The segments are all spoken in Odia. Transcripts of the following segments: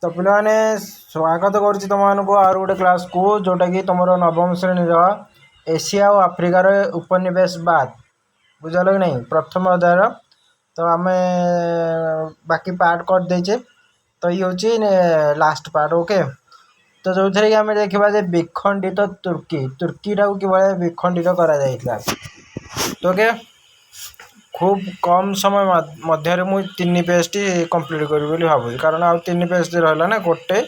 तो पे स्वागत करुच्ची तुम मानक आर गोटे क्लास को जोटा कि तुम नवम श्रेणी एशिया और आफ्रिकार उपनिवेशवाद बुझल कि नहीं प्रथम अध्याय। तो आम बाकी पार्ट कर देचे तो ये हूँ लास्ट पार्ट। ओके तो जो थे कि आम देखा विखंडित तुर्की तुर्की टाक कि विखंडित करा तो ओके खूब कम समय मध्य मुझे 3 पेज टी कंप्लीट करी भावुँ कारण आउ 3 पेज रहा ना गोटे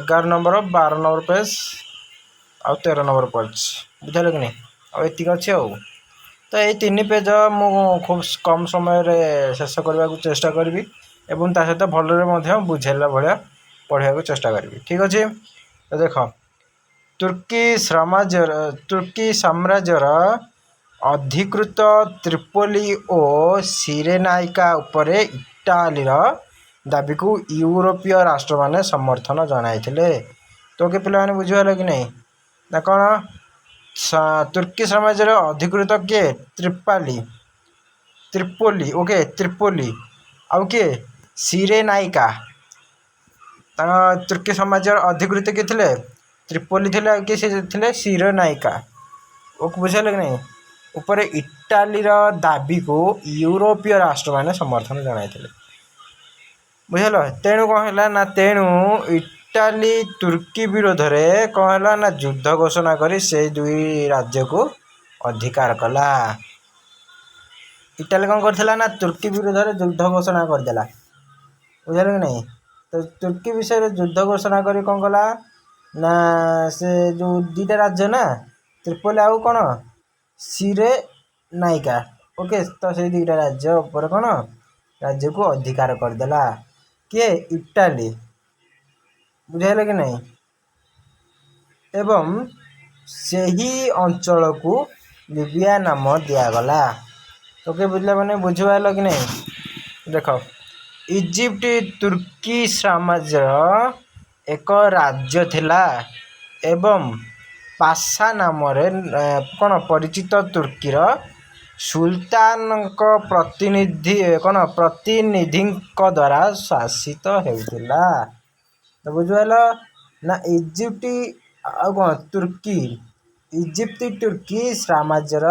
11 नंबर 12 नंबर पेज आउ 13 नंबर पेज बुझल कि नहीं आती अच्छे तो ये 3 पेज मु खूब कम समय शेष करने को चेष्टा करी एवं ता सहित भल बुझेला भाया पढ़ाई चेष्टा करी। ठीक अच्छे तो देख तुर्की साम्राज्यर अधिकृत त्रिपोली और सिरेनाइका उपरे इटालीर दाबी को यूरोपीय राष्ट्र माने समर्थन जनाइथिले। तो के पिला माने बुझिबाला कि नहीं ना कौन तुर्की साम्राज्यर अधिकृत किए त्रिपोली ओके त्रिपोली आउ किए सिरेनाइका तुर्की साम्राज्यर अधिकृत किए थे त्रिपोली थे आउ किए थे सिरेनाइका ओके बुझिबाला कि नहीं उपरे इटालीर दाबी को यूरोपीय राष्ट्र माने समर्थन जनाइथिले बुझल। तेणु कौन है ना तेणु इटाली तुर्की विरोध में कौन है ना युद्ध घोषणा करी से दुई राज्य को अधिकार कला। इटाली कौन करथिला ना तुर्की विरोध में युद्ध घोषणा करदेला बुझल कि नहीं। तो तुर्की विषय में युद्ध घोषणा करी कौन कला ना से जो दुईटा राज्य ना त्रिपोली आउ कौन सिरे नायिका ओके तो से दुईटा राज्य उपर कौन राज्य को अधिकार करदेला किए इटाली बुझाइल कि नहीं एवं सही अंचल को लिबिया नाम दिगला। तो के बुझला मैंने बुझाइल कि नहीं देख इजिप्ट तुर्की साम्राज्य एक राज्य थिला एवं पासा नाम कौन परिचित तुर्कीर सुल्तान प्रतिनिधि कौन प्रतिनिधि द्वारा शासित होता। तो बुझल ना इजिप्ट आ कौन तुर्की इजिप्ट तुर्की साम्राज्यर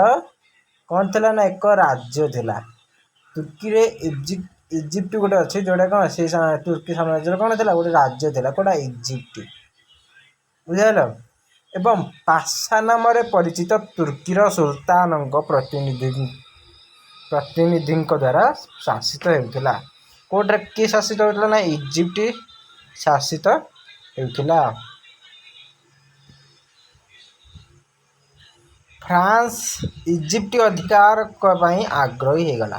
कौन थिला ना एक राज्य थिला तुर्की रे इजिप्ट गोटे अच्छे जोड़ा कौन से तुर्की साम्राज्य कौन थिला गोटे राज्य थिला कोटा इजिप्ट बुझल एवं पासा नाम परिचित तुर्कीर सुल्तान प्रतिनिधि द्वारा शासित होता। कोटे किए शासित होता ना इजिप्ट शासित होता। फ्रांस इजिप्ट अधिकार पाई आग्रही होगला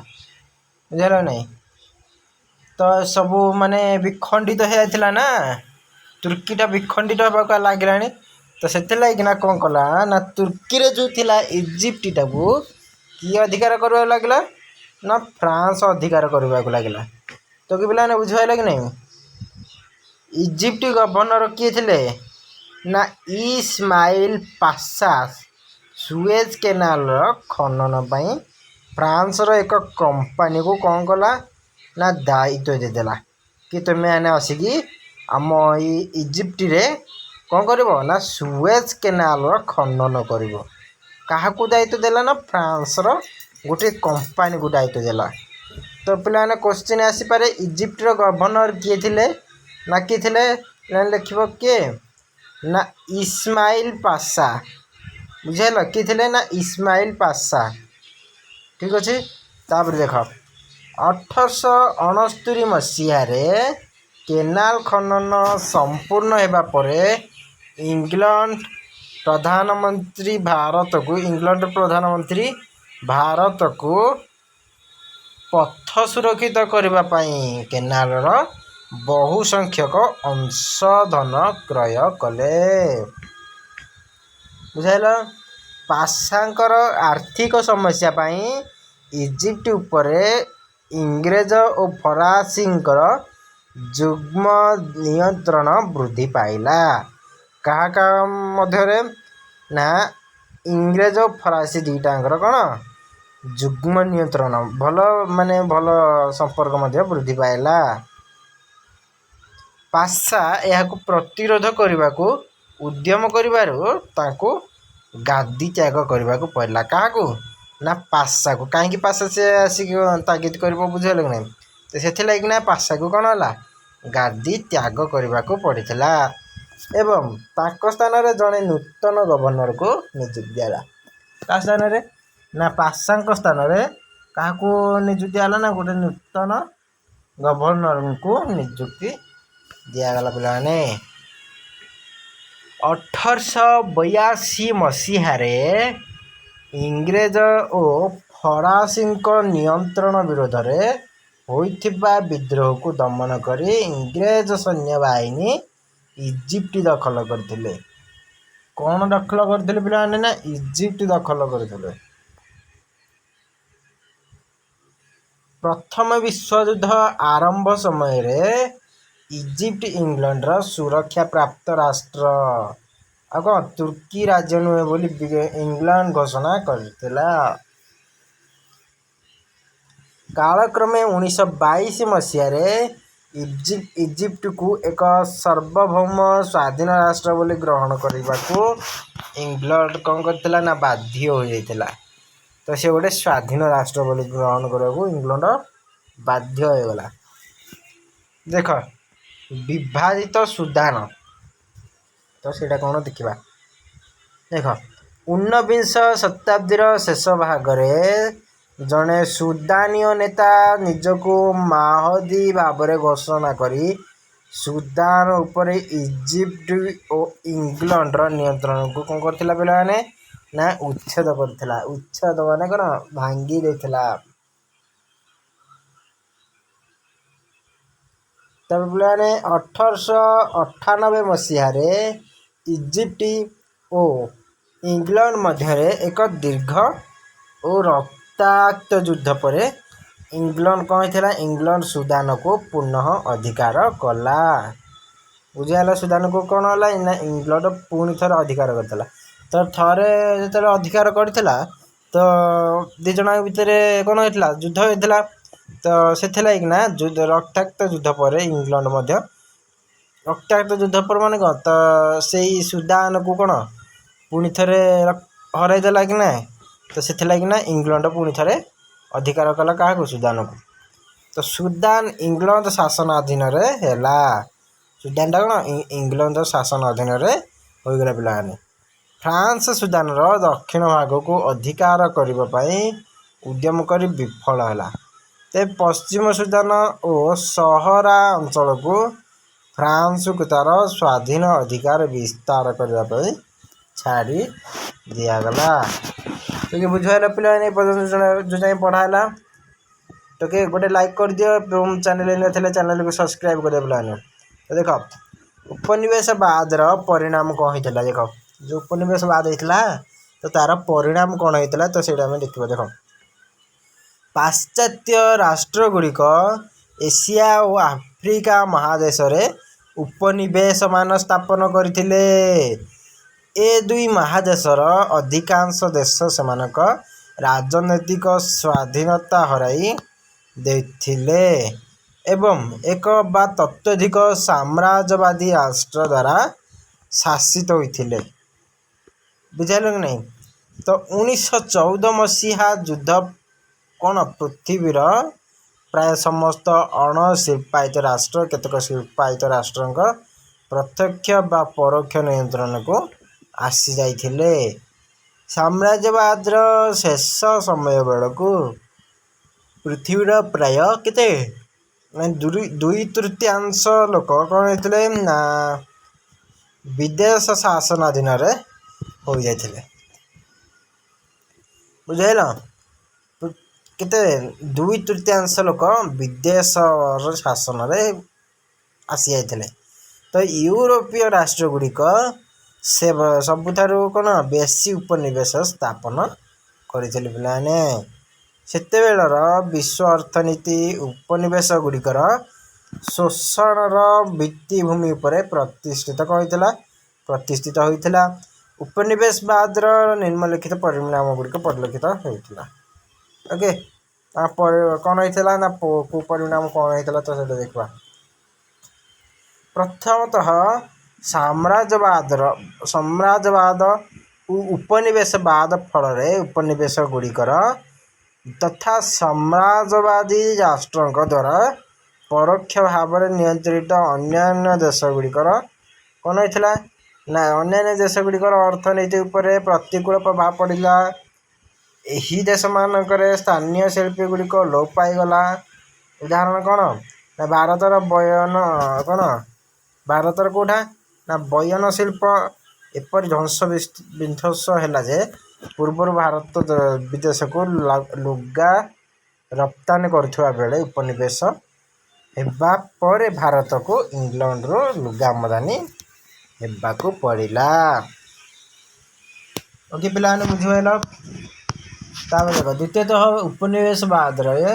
बुझल नहीं। तो सबू माने विखंडित होता ना तुर्कीटा विखंडित होगा लगे तो से ना कौन कला ना तुर्की रे जो थिला इजिप्टा को किए अधिकार करवा लगला ना फ्रांस अधिकार करने को लगला। तो कि पिला बुझाइल कि नहीं इजिप्ट गवर्नर किए थे ना इस्माइल पाशा सुएज केनाल खनन पाई फ्रांस रो एक कंपनी को कौन कला ना दायित्व देदेला कि तुम्हें आने आसिकी आम इजिप्ट रे कौन करिवो ना सुएज केनाल खनन करिवो क्या दायित्व देला ना फ्रांस रो गोटे कंपनी को दायित्व देला। तो पिला क्वेश्चन आसीपे इजिप्ट रो गवर्नर किए थे ना किए थे लिख किए ना इस्माइल पाशा बुझेल किए थे ना इस्माइल पाशा। ठीक अच्छे तापर देख 1869 मसीह केनाल खनन संपूर्ण होगा पर इंग्लैंड प्रधानमंत्री भारत को पथ सुरक्षित करने केनाल बहु संख्यक अंशधन क्रय कले बुझाइल। पाशांकर आर्थिक समस्या पाई इजिप्ट उपरे इंग्रेज और फरासींकर जुग्म नियंत्रण वृद्धि पाइला क्या मध्य ना इंग्रेज और फरासी दुईटांकर कौन जुग्म नियंत्रण भल माने भल संपर्क मध्य वृद्धि पाइला। ପାସା ଏହାକୁ ପ୍ରତିରୋଧ କରିବାକୁ ଉଦ୍ୟମ କରିବାରୁ ତାଙ୍କୁ ଗାଦି ତ୍ୟାଗ କରିବାକୁ ପଡ଼ିଲା। କାହାକୁ? ନା ପାସାକୁ। କାହିଁକି ପାସା ସେ ଆସିକି ତାଗିଦ କରିବ ବୁଝିଗଲେ କି ନାହିଁ? ତ ସେଥିଲାଗି ନା ପାସାକୁ କ'ଣ ହେଲା? ଗାଦି ତ୍ୟାଗ କରିବାକୁ ପଡ଼ିଥିଲା ଏବଂ ତାଙ୍କ ସ୍ଥାନରେ ଜଣେ ନୂତନ ଗଭର୍ଣ୍ଣରକୁ ନିଯୁକ୍ତି ଦିଆଗଲା। କାହା ସ୍ଥାନରେ? ନା ପାସାଙ୍କ ସ୍ଥାନରେ କାହାକୁ ନିଯୁକ୍ତି ହେଲା? ନା ଗୋଟେ ନୂତନ ଗଭର୍ଣ୍ଣରଙ୍କୁ ନିଯୁକ୍ତି ଦିଆଗଲା ପିଲାମାନେ। 1882 ମସିହାରେ ଇଂରେଜ ଓ ଫରାସୀଙ୍କ ନିୟନ୍ତ୍ରଣ ବିରୋଧରେ ହୋଇଥିବା ବିଦ୍ରୋହକୁ ଦମନ କରି ଇଂରେଜ ସୈନ୍ୟବାହିନୀ ଇଜିପ୍ଟ ଦଖଲ କରିଥିଲେ। କ'ଣ ଦଖଲ କରିଥିଲେ ପିଲାମାନେ? ନା ଇଜିପ୍ଟ ଦଖଲ କରିଥିଲେ। ପ୍ରଥମ ବିଶ୍ୱଯୁଦ୍ଧ ଆରମ୍ଭ ସମୟରେ ଇଜିପ୍ଟ ଇଂଲଣ୍ଡର ସୁରକ୍ଷା ପ୍ରାପ୍ତ ରାଷ୍ଟ୍ର। ଆଉ କ'ଣ? ତୁର୍କୀ ରାଜ୍ୟ ନୁହେଁ ବୋଲି ଇଂଲଣ୍ଡ ଘୋଷଣା କରିଥିଲା। କାଳକ୍ରମେ 1922 ମସିହାରେ ଇଜିପ୍ଟକୁ ଏକ ସାର୍ବଭୌମ ସ୍ୱାଧୀନ ରାଷ୍ଟ୍ର ବୋଲି ଗ୍ରହଣ କରିବାକୁ ଇଂଲଣ୍ଡ କ'ଣ କରିଥିଲା? ନା ବାଧ୍ୟ ହୋଇଯାଇଥିଲା। ତ ସେ ଗୋଟେ ସ୍ୱାଧୀନ ରାଷ୍ଟ୍ର ବୋଲି ଗ୍ରହଣ କରିବାକୁ ଇଂଲଣ୍ଡ ବାଧ୍ୟ ହୋଇଗଲା। ଦେଖ, ବିଭାଜିତ ସୁଦାନ। ତ ସେଇଟା କ'ଣ ଦେଖିବା। ଦେଖ, ଊନବିଂଶ ଶତାବ୍ଦୀର ଶେଷ ଭାଗରେ ଜଣେ ସୁଦାନୀୟ ନେତା ନିଜକୁ ମାହଦି ଭାବରେ ଘୋଷଣା କରି ସୁଦାନ ଉପରେ ଇଜିପ୍ଟ ଓ ଇଂଲଣ୍ଡର ନିୟନ୍ତ୍ରଣକୁ କ'ଣ କରିଥିଲା ପିଲାମାନେ? ନା ଉଚ୍ଛେଦ କରିଥିଲା। ଉଚ୍ଛେଦ ମାନେ କ'ଣ? ଭାଙ୍ଗି ଦେଇଥିଲା। ତାପରେ ପିଲାମାନେ 1898 ମସିହାରେ ଇଜିପ୍ଟ ଓ ଇଂଲଣ୍ଡ ମଧ୍ୟରେ ଏକ ଦୀର୍ଘ ଓ ରକ୍ତାକ୍ତ ଯୁଦ୍ଧ ପରେ ଇଂଲଣ୍ଡ କ'ଣ ହେଇଥିଲା? ଇଂଲଣ୍ଡ ସୁଦାନକୁ ପୁନଃ ଅଧିକାର କଲା। ବୁଝିଗଲା? ସୁଦାନକୁ କ'ଣ ହେଲା? ନା ଇଂଲଣ୍ଡ ପୁଣି ଥରେ ଅଧିକାର କରିଥିଲା। ତ ଥରେ ଯେତେବେଳେ ଅଧିକାର କରିଥିଲା ତ ଦୁଇ ଜଣଙ୍କ ଭିତରେ କ'ଣ ହେଇଥିଲା? ଯୁଦ୍ଧ ହେଇଥିଲା। ତ ସେଥିଲାଗି ନା ରକ୍ତାକ୍ତ ଯୁଦ୍ଧ ପରେ ଇଂଲଣ୍ଡ ମଧ୍ୟ ରକ୍ତାକ୍ତ ଯୁଦ୍ଧ ପରେ ମାନେ କ'ଣ? ତ ସେଇ ସୁଦାନକୁ କ'ଣ ପୁଣି ଥରେ ହରାଇ ଦେଲା କି ନା? ତ ସେଥିଲାଗି ନା ଇଂଲଣ୍ଡ ପୁଣି ଥରେ ଅଧିକାର କଲା କାହାକୁ? ସୁଦାନକୁ। ତ ସୁଦାନ ଇଂଲଣ୍ଡ ଶାସନ ଅଧୀନରେ ହେଲା। ସୁଦାନଟା କ'ଣ? ଇଂଲଣ୍ଡ ଶାସନ ଅଧୀନରେ ହୋଇଗଲା ପିଲାମାନେ। ଫ୍ରାନ୍ସ ସୁଦାନର ଦକ୍ଷିଣ ଭାଗକୁ ଅଧିକାର କରିବା ପାଇଁ ଉଦ୍ୟମ କରି ବିଫଳ ହେଲା। ତେବେ ପଶ୍ଚିମ ସୁଦାନ ଓ ସହରା ଅଞ୍ଚଳକୁ ଫ୍ରାନ୍ସକୁ ତା'ର ସ୍ୱାଧୀନ ଅଧିକାର ବିସ୍ତାର କରିବା ପାଇଁ ଛାଡ଼ି ଦିଆଗଲା। ଟିକେ ବୁଝିପାରିଲ ପିଲାମାନେ? ଏ ପର୍ଯ୍ୟନ୍ତ ଯେଉଁ ଯାଏଁ ପଢ଼ା ହେଲା ଟିକେ ଗୋଟେ ଲାଇକ୍ କରିଦିଅ ଏବଂ ଚ୍ୟାନେଲ୍ ନଥିଲେ ଚ୍ୟାନେଲକୁ ସବସ୍କ୍ରାଇବ୍ କରିଦିଅ ପିଲାମାନେ। ତ ଦେଖ, ଉପନିବେଶବାଦର ପରିଣାମ କ'ଣ ହେଇଥିଲା? ଦେଖ, ଯେଉଁ ଉପନିବେଶବାଦ ହେଇଥିଲା ତ ତା'ର ପରିଣାମ କ'ଣ ହେଇଥିଲା? ତ ସେଇଟା ଆମେ ଦେଖିବା। ଦେଖ, ପାଶ୍ଚାତ୍ୟ ରାଷ୍ଟ୍ରଗୁଡ଼ିକ ଏସିଆ ଓ ଆଫ୍ରିକା ମହାଦେଶରେ ଉପନିବେଶମାନ ସ୍ଥାପନ କରିଥିଲେ। ଏ ଦୁଇ ମହାଦେଶର ଅଧିକାଂଶ ଦେଶ ସେମାନଙ୍କ ରାଜନୈତିକ ସ୍ୱାଧୀନତା ହରାଇ ଦେଇଥିଲେ ଏବଂ ଏକ ବା ତତୋଧିକ ସାମ୍ରାଜ୍ୟବାଦୀ ରାଷ୍ଟ୍ର ଦ୍ୱାରା ଶାସିତ ହୋଇଥିଲେ। ବୁଝିଲ କି ନାହିଁ? ତ 1914 ମସିହା ଯୁଦ୍ଧ କ'ଣ ପୃଥିବୀର ପ୍ରାୟ ସମସ୍ତ ଅଣଶିଳ୍ପାୟିତ ରାଷ୍ଟ୍ର କେତେକ ଶିଳ୍ପାୟିତ ରାଷ୍ଟ୍ରଙ୍କ ପ୍ରତ୍ୟକ୍ଷ ବା ପରୋକ୍ଷ ନିୟନ୍ତ୍ରଣକୁ ଆସିଯାଇଥିଲେ। ସାମ୍ରାଜ୍ୟବାଦର ଶେଷ ସମୟ ବେଳକୁ ପୃଥିବୀର ପ୍ରାୟ କେତେ? 2/3 ଲୋକ କ'ଣ ହେଇଥିଲେ? ନା ବିଦେଶ ଶାସନାଧୀନରେ ହୋଇଯାଇଥିଲେ। ବୁଝିଲ? କେତେ? 2/3 ଲୋକ ବିଦେଶର ଶାସନରେ ଆସିଯାଇଥିଲେ। ତ ୟୁରୋପୀୟ ରାଷ୍ଟ୍ରଗୁଡ଼ିକ ସେ ସବୁଠାରୁ କ'ଣ ବେଶୀ ଉପନିବେଶ ସ୍ଥାପନ କରିଥିଲେ ପିଲାମାନେ। ସେତେବେଳର ବିଶ୍ୱ ଅର୍ଥନୀତି ଉପନିବେଶ ଗୁଡ଼ିକର ଶୋଷଣର ଭିତ୍ତିଭୂମି ଉପରେ ପ୍ରତିଷ୍ଠିତ ହୋଇଥିଲା। ଉପନିବେଶବାଦର ନିମ୍ନଲିଖିତ ପରିଣାମ ଗୁଡ଼ିକ ପରିଲକ୍ଷିତ ହେଉଥିଲା। ଓକେ, ତାପରେ କ'ଣ ହେଇଥିଲା? ନା ପରିଣାମ କ'ଣ ହେଇଥିଲା? ତ ସେଇଟା ଦେଖିବା। ପ୍ରଥମତଃ ସାମ୍ରାଜ୍ୟବାଦ ଓ ଉପନିବେଶବାଦ ଫଳରେ ଉପନିବେଶ ଗୁଡ଼ିକର ତଥା ସାମ୍ରାଜ୍ୟବାଦୀ ରାଷ୍ଟ୍ରଙ୍କ ଦ୍ୱାରା ପରୋକ୍ଷ ଭାବରେ ନିୟନ୍ତ୍ରିତ ଅନ୍ୟାନ୍ୟ ଦେଶ ଗୁଡ଼ିକର କ'ଣ ହେଇଥିଲା ନା ଅନ୍ୟାନ୍ୟ ଦେଶ ଗୁଡ଼ିକର ଅର୍ଥନୀତି ଉପରେ ପ୍ରତିକୂଳ ପ୍ରଭାବ ପଡ଼ିଲା। ଏହି ଦେଶମାନଙ୍କରେ ସ୍ଥାନୀୟ ଶିଳ୍ପୀ ଗୁଡ଼ିକ ଲୋପ ପାଇଗଲା। ଉଦାହରଣ କ'ଣ ନା ଭାରତର କେଉଁଟା ନା ବୟନ ଶିଳ୍ପ ଏପରି ବିଧ୍ୱଂସ ହେଲା ଯେ ପୂର୍ବରୁ ଭାରତ ବିଦେଶକୁ ଲୁଗା ରପ୍ତାନି କରୁଥିବା ବେଳେ ଉପନିବେଶ ହେବା ପରେ ଭାରତକୁ ଇଂଲଣ୍ଡରୁ ଲୁଗା ଆମଦାନୀ ହେବାକୁ ପଡ଼ିଲା। ଓକେ ପିଲାମାନେ ବୁଝିପାରିଲ। ତାପରେ ଦେଖ ଦ୍ୱିତୀୟତଃ ଉପନିବେଶବାଦରେ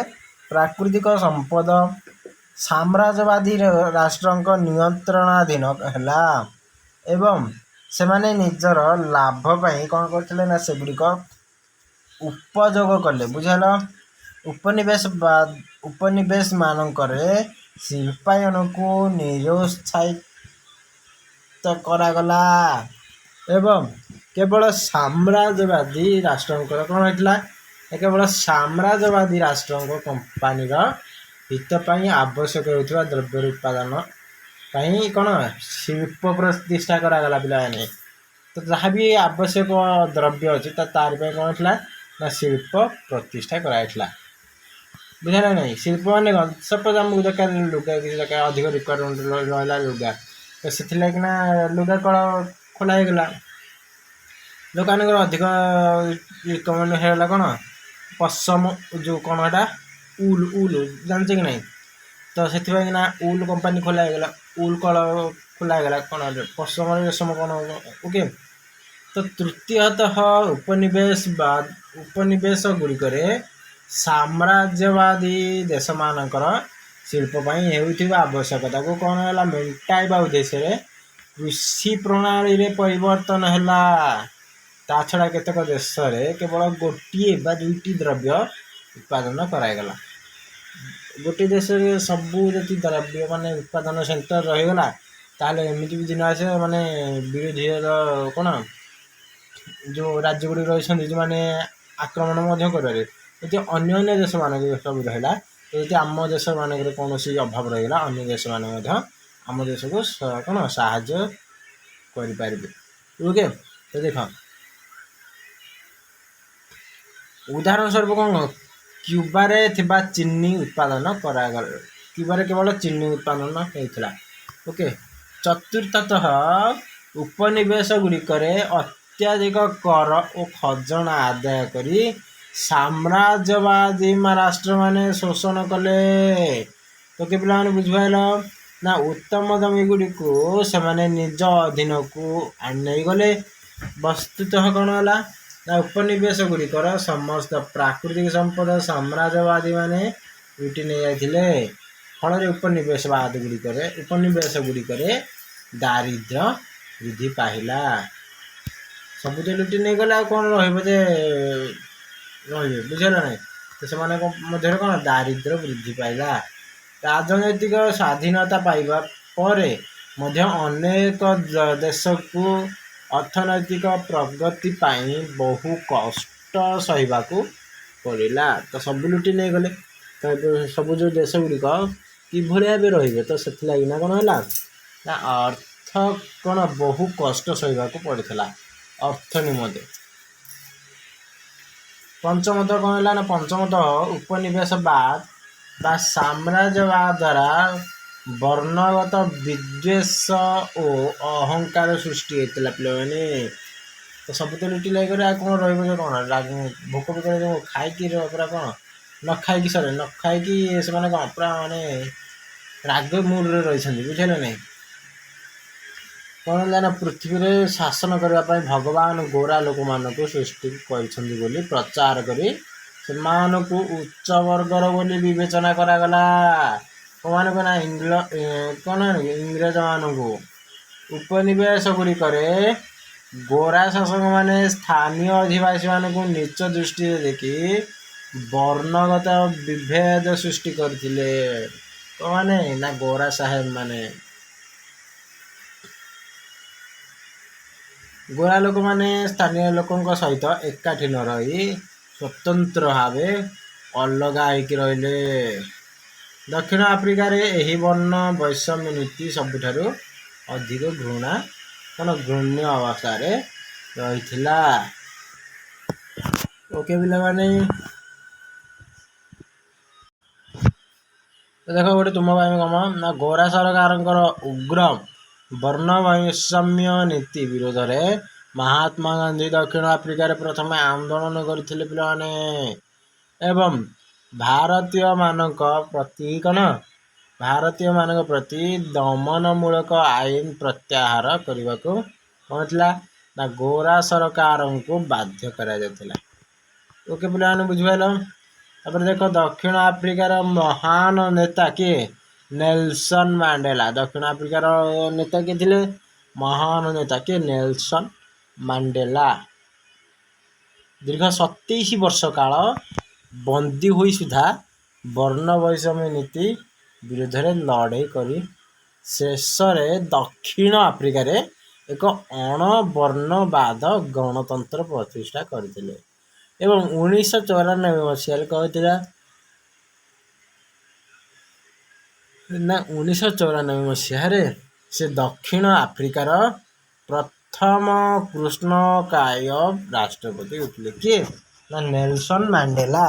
ପ୍ରାକୃତିକ ସମ୍ପଦ ସାମ୍ରାଜ୍ୟବାଦୀ ରାଷ୍ଟ୍ରଙ୍କ ନିୟନ୍ତ୍ରଣାଧୀନ ହେଲା ଏବଂ ସେମାନେ ନିଜର ଲାଭ ପାଇଁ କ'ଣ କରୁଥିଲେ ନା ସେଗୁଡ଼ିକ ଉପଯୋଗ କଲେ। ବୁଝିଲ। ଉପନିବେଶ ମାନଙ୍କରେ ଶିଳ୍ପାୟନକୁ ନିରୁତ୍ସାହିତ କରାଗଲା ଏବଂ କେବଳ ସାମ୍ରାଜ୍ୟବାଦୀ ରାଷ୍ଟ୍ରଙ୍କର କ'ଣ ହେଇଥିଲା କେବଳ ସାମ୍ରାଜ୍ୟବାଦୀ ରାଷ୍ଟ୍ରଙ୍କ କମ୍ପାନୀର ହିତ ପାଇଁ ଆବଶ୍ୟକ ହେଉଥିବା ଦ୍ରବ୍ୟର ଉତ୍ପାଦନ ପାଇଁ କ'ଣ ଶିଳ୍ପ ପ୍ରତିଷ୍ଠା କରାଗଲା ପିଲାମାନେ। ତ ଯାହା ବି ଆବଶ୍ୟକ ଦ୍ରବ୍ୟ ଅଛି ତାରି ପାଇଁ କ'ଣ ଥିଲା ନା ଶିଳ୍ପ ପ୍ରତିଷ୍ଠା କରାଯାଇଥିଲା। ବୁଝିଲା ନାହିଁ। ଶିଳ୍ପ ମାନେ କ'ଣ ସପୋଜ ଆମକୁ ଦରକାର ଲୁଗା କିଛି ଦରକାର ଅଧିକ ରିକ୍ୱାରମେଣ୍ଟ ରହିଲା ଲୁଗା ତ ସେଥିଲାଗି ନା ଲୁଗା କଳ ଖୋଲା ହେଇଗଲା। ଲୋକମାନଙ୍କର ଅଧିକ ରିକ୍ୱାରମେଣ୍ଟ ହେଇଗଲା କ'ଣ ପଶମ ଯେଉଁ କ'ଣ ଏଇଟା ଉଲ୍ ଜାଣିଛ କି ନାହିଁ। ତ ସେଥିପାଇଁ ନା ଉଲ୍ କମ୍ପାନୀ ଖୋଲା ହେଇଗଲା ଉଲ୍ କଳ ଖୋଲା ହେଇଗଲା କ'ଣ ପଶମ ରେଶମ କ'ଣ ଓକେ। ତ ତୃତୀୟତଃ ଉପନିବେଶ ଗୁଡ଼ିକରେ ସାମ୍ରାଜ୍ୟବାଦୀ ଦେଶମାନଙ୍କର ଶିଳ୍ପ ପାଇଁ ହେଉଥିବା ଆବଶ୍ୟକତାକୁ କ'ଣ ହେଲା ମେଣ୍ଟାଇବା ଉଦ୍ଦେଶ୍ୟରେ କୃଷି ପ୍ରଣାଳୀରେ ପରିବର୍ତ୍ତନ ହେଲା। ତା ଛଡ଼ା କେତେକ ଦେଶରେ କେବଳ ଗୋଟିଏ ବା ଦୁଇଟି ଦ୍ରବ୍ୟ ଉତ୍ପାଦନ କରାଗଲା। ଗୋଟିଏ ଦେଶରେ ସବୁ ଯଦି ଦ୍ରବ୍ୟ ମାନେ ଉତ୍ପାଦନ ସେଣ୍ଟର ରହିଗଲା ତାହେଲେ ଏମିତି ବି ଦିନ ଆସିବ ମାନେ ବିରୋଧୀର କ'ଣ ଯେଉଁ ରାଜ୍ୟ ଗୁଡ଼ିକ ରହିଛନ୍ତି ଯେଉଁମାନେ ଆକ୍ରମଣ ମଧ୍ୟ କରିପାରିବେ। ଯଦି ଅନ୍ୟ ଦେଶମାନଙ୍କ ସବୁ ରହିଲା ଯଦି ଆମ ଦେଶମାନଙ୍କରେ କୌଣସି ଅଭାବ ରହିଗଲା ଅନ୍ୟ ଦେଶମାନେ ମଧ୍ୟ ଆମ ଦେଶକୁ କ'ଣ ସାହାଯ୍ୟ କରିପାରିବେ। ଓକେ। ତ ଦେଖ ଉଦାହରଣ ସ୍ୱରୂପ କ'ଣ କ୍ୟୁବାରେ ଥିବା ଚିନି ଉତ୍ପାଦନ କରାଗଲା। କ୍ୟୁବାରେ କେବଳ ଚିନି ଉତ୍ପାଦନ ହେଉଥିଲା। ଓକେ। ଚତୁର୍ଥତଃ ଉପନିବେଶ ଗୁଡ଼ିକରେ ଅତ୍ୟଧିକ କର ଓ ଖଜଣା ଆଦାୟ କରି ସାମ୍ରାଜ୍ୟବାଦୀ ରାଷ୍ଟ୍ରମାନେ ଶୋଷଣ କଲେ। ତ କି ପିଲାମାନେ ବୁଝିପାରିଲ ନା ଉତ୍ତମ ଜମି ଗୁଡ଼ିକୁ ସେମାନେ ନିଜ ଅଧୀନକୁ ନେଇଗଲେ। ବସ୍ତୁତଃ କ'ଣ ହେଲା ନା ଉପନିବେଶ ଗୁଡ଼ିକର ସମସ୍ତ ପ୍ରାକୃତିକ ସମ୍ପଦ ସାମ୍ରାଜ୍ୟବାଦୀ ମାନେ ଲୁଟି ନେଇଯାଇଥିଲେ। ଫଳରେ ଉପନିବେଶ ଗୁଡ଼ିକରେ ଦାରିଦ୍ର୍ୟ ବୃଦ୍ଧି ପାଇଲା। ସବୁ ତ ଲୁଟି ନେଇଗଲେ ଆଉ କ'ଣ ରହିବ ଯେ ରହିବେ। ବୁଝିଲ ନାହିଁ। ତ ସେମାନଙ୍କ ମଧ୍ୟରେ କ'ଣ ଦାରିଦ୍ର୍ୟ ବୃଦ୍ଧି ପାଇଲା। ରାଜନୈତିକ ସ୍ୱାଧୀନତା ପାଇବା ପରେ ମଧ୍ୟ ଅନେକ ଦେଶକୁ ଅର୍ଥନୈତିକ ପ୍ରଗତି ପାଇଁ ବହୁ କଷ୍ଟ ସହିବାକୁ ପଡ଼ିଲା। ତ ସବୁ ଲୁଟି ନେଇଗଲେ ତ ସବୁ ଯେଉଁ ଦେଶ ଗୁଡ଼ିକ କିଭଳି ଭାବେ ରହିବେ ତ ସେଥିଲାଗି ନା କ'ଣ ହେଲା ନା ଅର୍ଥ କ'ଣ ବହୁ କଷ୍ଟ ସହିବାକୁ ପଡ଼ିଥିଲା ଅର୍ଥ ନିମନ୍ତେ। ପଞ୍ଚମତଃ କ'ଣ ହେଲା ନା ପଞ୍ଚମତଃ ଉପନିବେଶବାଦ ବା ସାମ୍ରାଜ୍ୟବାଦ ଦ୍ୱାରା ବର୍ଣ୍ଣଗତ ବିଦ୍ୱେଷ ଓ ଅହଙ୍କାର ସୃଷ୍ଟି ହେଇଥିଲା ପିଲାମାନେ। ତ ସବୁ ତ ଲୁଟି ଲାଗିଗଲେ ଆଉ କ'ଣ ରହିବ ଯେ କ'ଣ ଭୋକ ବିକଳ ଯେଉଁ ଖାଇକି ପୁରା କ'ଣ ନ ଖାଇକି ସେମାନେ କ'ଣ ପୁରା ମାନେ ରାଗ ମୁଡ଼ରେ ରହିଛନ୍ତି। ବୁଝିଲେ ନାହିଁ। କ'ଣ ହେଲା ନା ପୃଥିବୀରେ ଶାସନ କରିବା ପାଇଁ ଭଗବାନ ଗୋରା ଲୋକମାନଙ୍କୁ ସୃଷ୍ଟି କରିଛନ୍ତି ବୋଲି ପ୍ରଚାର କରି ସେମାନଙ୍କୁ ଉଚ୍ଚ ବର୍ଗର ବୋଲି ବିବେଚନା କରାଗଲା। କୋଉମାନଙ୍କୁ ନା ଇଂରେଜମାନଙ୍କୁ। ଉପନିବେଶ ଗୁଡ଼ିକରେ ଗୋରା ଶାସକମାନେ ସ୍ଥାନୀୟ ଅଧିବାସୀମାନଙ୍କୁ ନୀଚ ଦୃଷ୍ଟିରେ ଦେଖି ବର୍ଣ୍ଣଗତ ବିଭେଦ ସୃଷ୍ଟି କରିଥିଲେ। କୋଉମାନେ ନା ଗୋରା ସାହେବ ମାନେ। ଗୋରା ଲୋକମାନେ ସ୍ଥାନୀୟ ଲୋକଙ୍କ ସହିତ ଏକାଠି ନ ରହି ସ୍ୱତନ୍ତ୍ର ଭାବେ ଅଲଗା ହେଇକି ରହିଲେ। ଦକ୍ଷିଣ ଆଫ୍ରିକାରେ ଏହି ବର୍ଣ୍ଣ ବୈଷମ୍ୟ ନୀତି ସବୁଠାରୁ ଅଧିକ ଘୃଣ୍ୟ ଅବସ୍ଥାରେ ରହିଥିଲା। ଓକେ ପିଲାମାନେ, ଦେଖ ଗୋଟେ ତୁମ ପାଇଁ କମ ନା ଗୋରା ସରକାରଙ୍କର ଉଗ୍ର ବର୍ଣ୍ଣ ବୈଷମ୍ୟ ନୀତି ବିରୋଧରେ ମହାତ୍ମା ଗାନ୍ଧୀ ଦକ୍ଷିଣ ଆଫ୍ରିକାରେ ପ୍ରଥମେ ଆନ୍ଦୋଳନ କରିଥିଲେ ପିଲାମାନେ, ଏବଂ ଭାରତୀୟମାନଙ୍କ ପ୍ରତି ଦମନମୂଳକ ଆଇନ ପ୍ରତ୍ୟାହାର କରିବାକୁ କ'ଣ ଥିଲା ନା ଗୋରା ସରକାରଙ୍କୁ ବାଧ୍ୟ କରାଯାଇଥିଲା। ଓକେ ପିଲାମାନେ, ବୁଝିପାରିଲ? ତାପରେ ଦେଖ ଦକ୍ଷିଣ ଆଫ୍ରିକାର ମହାନ ନେତା କିଏ? Nelson Mandela. ଦକ୍ଷିଣ ଆଫ୍ରିକାର ନେତା କିଏ ଥିଲେ? ମହାନ ନେତା କିଏ? Nelson Mandela. ଦୀର୍ଘ 27 ବର୍ଷ କାଳ ବନ୍ଦୀ ହୋଇ ସୁଦ୍ଧା ବର୍ଣ୍ଣ ବୈଷମ୍ୟ ନୀତି ବିରୋଧରେ ଲଢ଼େଇ କରି ଶେଷରେ ଦକ୍ଷିଣ ଆଫ୍ରିକାରେ ଏକ ଅଣବର୍ଣ୍ଣବାଦ ଗଣତନ୍ତ୍ର ପ୍ରତିଷ୍ଠା କରିଥିଲେ। ଏବଂ 1994 ମସିହାରେ କହିଥିଲା ନା 1994 ମସିହାରେ ସେ ଦକ୍ଷିଣ ଆଫ୍ରିକାର ପ୍ରଥମ କୃଷ୍ଣକାୟ ରାଷ୍ଟ୍ରପତି ହୋଇଥିଲେ। କିଏ? ନା ନେଲସନ ମାଣ୍ଡେଲା।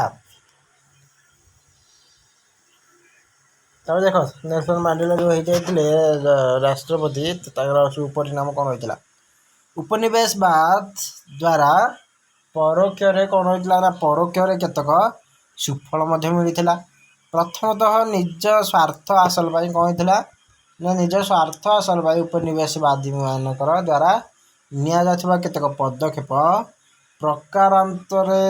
ତାପରେ ଦେଖ ନେଲସନ ମାଣ୍ଡେଲା ଯେଉଁ ହେଇଯାଇଥିଲେ ରାଷ୍ଟ୍ରପତି, ତାଙ୍କର ସୁପରିଣାମ କ'ଣ ହୋଇଥିଲା? ଉପନିବେଶବାଦ ଦ୍ୱାରା ପରୋକ୍ଷରେ କ'ଣ ହୋଇଥିଲା ନା ପରୋକ୍ଷରେ କେତେକ ସୁଫଳ ମଧ୍ୟ ମିଳିଥିଲା। ପ୍ରଥମତଃ ନିଜ ସ୍ୱାର୍ଥ ହାସଲ ପାଇଁ କ'ଣ ହେଇଥିଲା ନା ନିଜ ସ୍ୱାର୍ଥ ହାସଲ ପାଇଁ ଉପନିବେଶବାଦୀମାନଙ୍କର ଦ୍ୱାରା ନିଆଯାଉଥିବା କେତେକ ପଦକ୍ଷେପ ପ୍ରକାରାନ୍ତରେ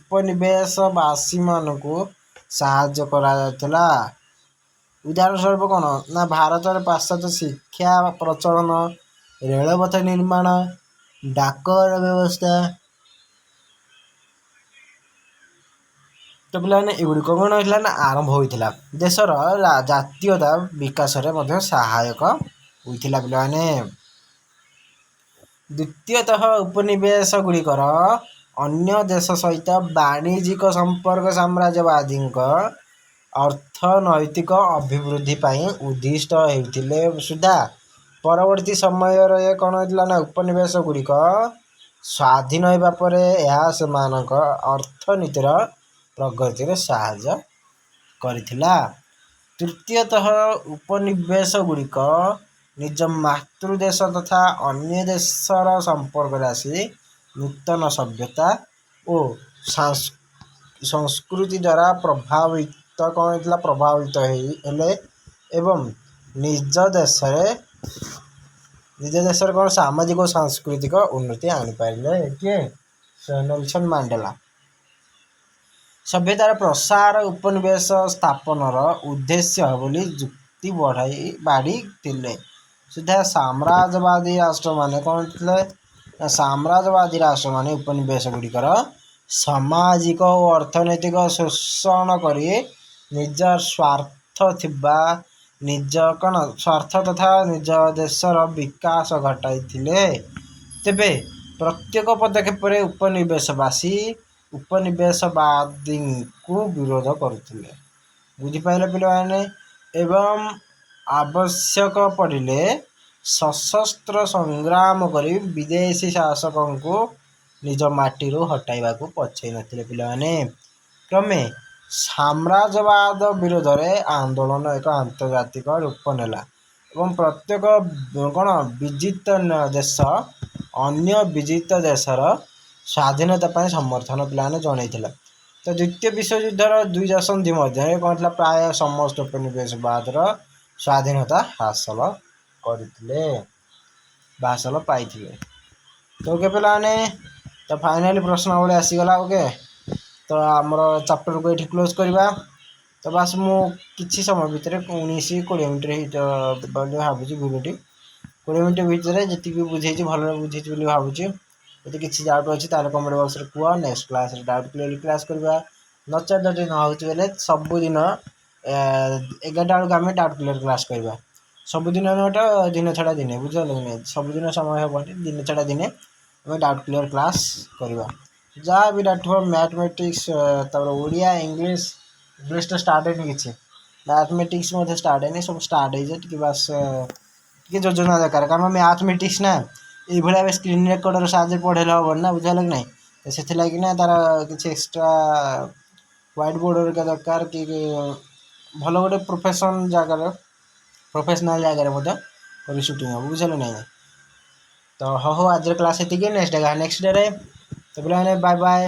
ଉପନିବେଶବାସୀମାନଙ୍କୁ ସାହାଯ୍ୟ କରାଯାଇଥିଲା। ଉଦାହରଣ ସ୍ୱରୂପ କ'ଣ ନା ଭାରତରେ ପାଶ୍ଚାତ୍ୟ ଶିକ୍ଷା ପ୍ରଚଳନ, ରେଳପଥ ନିର୍ମାଣ, ଡାକଘର ବ୍ୟବସ୍ଥା। ତ ପିଲାମାନେ ଏଗୁଡ଼ିକ କ'ଣ ହୋଇଥିଲା ନା ଆରମ୍ଭ ହୋଇଥିଲା। ଦେଶର ଜାତୀୟତା ବିକାଶରେ ମଧ୍ୟ ସହାୟକ ହୋଇଥିଲା ପିଲାମାନେ। ଦ୍ୱିତୀୟତଃ ଉପନିବେଶ ଗୁଡ଼ିକର ଅନ୍ୟ ଦେଶ ସହିତ ବାଣିଜ୍ୟିକ ସମ୍ପର୍କ ସାମ୍ରାଜ୍ୟବାଦୀଙ୍କ ଅର୍ଥନୈତିକ ଅଭିବୃଦ୍ଧି ପାଇଁ ଉଦ୍ଦିଷ୍ଟ ହେଉଥିଲେ ସୁଦ୍ଧା ପରବର୍ତ୍ତୀ ସମୟରେ କ'ଣ ହୋଇଥିଲା ନା ଉପନିବେଶ ଗୁଡ଼ିକ ସ୍ୱାଧୀନ ହେବା ପରେ ଏହା ସେମାନଙ୍କ ଅର୍ଥନୀତିର ପ୍ରଗତିରେ ସାହାଯ୍ୟ କରିଥିଲା। ତୃତୀୟତଃ ଉପନିବେଶ ଗୁଡ଼ିକ ନିଜ ମାତୃଦେଶ ତଥା ଅନ୍ୟ ଦେଶର ସମ୍ପର୍କରେ ଆସି ନୂତନ ସଭ୍ୟତା ଓ ସଂସ୍କୃତି ଦ୍ୱାରା ପ୍ରଭାବିତ ହେଲେ ଏବଂ ନିଜ ଦେଶରେ କ'ଣ ସାମାଜିକ ଓ ସାଂସ୍କୃତିକ ଉନ୍ନତି ଆଣିପାରିଲେ। କିଏ? Nelson Mandela. ସଭ୍ୟତାର ପ୍ରସାର ଉପନିବେଶ ସ୍ଥାପନର ଉଦ୍ଦେଶ୍ୟ ବୋଲି ଯୁକ୍ତି ବାଢ଼ିଥିଲେ ସୁଦ୍ଧା ସାମ୍ରାଜ୍ୟବାଦୀ ରାଷ୍ଟ୍ରମାନେ କ'ଣ ଥିଲେ ନା ସାମ୍ରାଜ୍ୟବାଦୀ ରାଷ୍ଟ୍ରମାନେ ଉପନିବେଶ ଗୁଡ଼ିକର ସାମାଜିକ ଓ ଅର୍ଥନୈତିକ ଶୋଷଣ କରି ନିଜ ସ୍ୱାର୍ଥ ତଥା ନିଜ ଦେଶର ବିକାଶ ଘଟାଇଥିଲେ। ତେବେ ପ୍ରତ୍ୟେକ ପଦକ୍ଷେପରେ ଉପନିବେଶବାଦୀଙ୍କୁ ବିରୋଧ କରୁଥିଲେ। ବୁଝିପାରିଲେ ପିଲାମାନେ? ଏବଂ ଆବଶ୍ୟକ ପଡ଼ିଲେ ସଶସ୍ତ୍ର ସଂଗ୍ରାମ କରି ବିଦେଶୀ ଶାସକଙ୍କୁ ନିଜ ମାଟିରୁ ହଟାଇବାକୁ ପଛାଇ ନଥିଲେ ପିଲାମାନେ। କ୍ରମେ ସାମ୍ରାଜ୍ୟବାଦ ବିରୋଧରେ ଆନ୍ଦୋଳନ ଏକ ଆନ୍ତର୍ଜାତିକ ରୂପ ନେଲା ଏବଂ ପ୍ରତ୍ୟେକ ବିଜିତ ଦେଶ ଅନ୍ୟ ବିଜିତ ଦେଶର ସ୍ୱାଧୀନତା ପାଇଁ ସମର୍ଥନ ପିଲାମାନେ ଜଣାଇଥିଲା। ତ ଦ୍ୱିତୀୟ ବିଶ୍ୱଯୁଦ୍ଧର 2 ଦଶନ୍ଧି ମଧ୍ୟରେ କ'ଣ ଥିଲା ପ୍ରାୟ ସମସ୍ତ ଉପନିବେଶବାଦର ସ୍ୱାଧୀନତା ହାସଲ ପାଇଥିଲେ। ତ ଓକେ ପିଲାମାନେ, ତ ଫାଇନାଲି ପ୍ରଶ୍ନାବଳୀ ଆସିଗଲା। ଓକେ, ତ ଆମର ଚାପ୍ଟରକୁ ଏଇଠି କ୍ଲୋଜ୍ କରିବା। ତ ବାସ୍ ମୁଁ କିଛି ସମୟ ଭିତରେ 19-20 ମିନିଟ୍ ବୋଲି ଭାବୁଛି ଭିଡ଼ିଓଟି। 20 ମିନିଟ୍ ଭିତରେ ଯେତିକି ବୁଝେଇଛି ଭଲରେ ବୁଝେଇଛି ବୋଲି ଭାବୁଛି। ଯଦି କିଛି ଡାଉଟ୍ ଅଛି ତାହେଲେ କମେଣ୍ଟ ବକ୍ସରେ କୁହ। ନେକ୍ସଟ କ୍ଲାସ୍ରେ ଡାଉଟ୍ କ୍ଲିୟର କ୍ଲାସ୍ କରିବା। ନଚେତ୍ ଯଦି ନ ହେଉଛି ବୋଲେ ସବୁଦିନ 11ଟା ବେଳକୁ ଆମେ ଡାଉଟ୍ କ୍ଲିୟର କ୍ଲାସ୍ କରିବା। ସବୁଦିନ ନୁହଁଟା ଦିନେ ଛଡ଼ା ଦିନେ ବୁଝିପାରିଲ କି ନାହିଁ ସବୁଦିନ ସମୟ ହେବନି ଦିନେ ଛଡ଼ା ଦିନେ ଆମେ ଡାଉଟ୍ କ୍ଲିୟର କ୍ଲାସ୍ କରିବା ଯାହା ବି ଡାଉଟ୍ ଥିବ ମ୍ୟାଥମେଟିକ୍ସ ତାପରେ ଓଡ଼ିଆ ଇଂଲିଶ ତ ଷ୍ଟାର୍ଟ ହେଇନି କିଛି ମ୍ୟାଥମେଟିକ୍ସ ମଧ୍ୟ ଷ୍ଟାର୍ଟ ହେଇନି ସବୁ ଷ୍ଟାର୍ଟ ହେଇଯାଏ ଟିକେ ବାସ୍ ଟିକେ ଯୋଜନା ଦରକାର କାରଣ ମ୍ୟାଥମେଟିକ୍ସ ନା এইଭଳିଆ ଏବେ ସ୍କ୍ରିନ୍ ରେକର୍ଡ଼ର ସାହାଯ୍ୟରେ ପଢ଼େଇଲେ ହେବନି ନା ବୁଝିପାରିଲ କି ନାହିଁ ସେଥିଲାଗି ନା ତାର କିଛି ଏକ୍ସଟ୍ରା ହ୍ୱାଇଟ୍ ବୋର୍ଡ଼ ହେରିକା ଦରକାର କି ଭଲ ଗୋଟେ ପ୍ରୋଫେସନାଲ୍ ଜାଗାରେ ମଧ୍ୟ କରି ସୁଟିଂ ହେବ ବୁଝିପାରିଲ ନାହିଁ ତ ହଉ ଆଜିର କ୍ଲାସ୍ ଏତିକି ନେକ୍ସଟ ଡେରେ ତ ପିଲାମାନେ ବାଏ ବାଏ।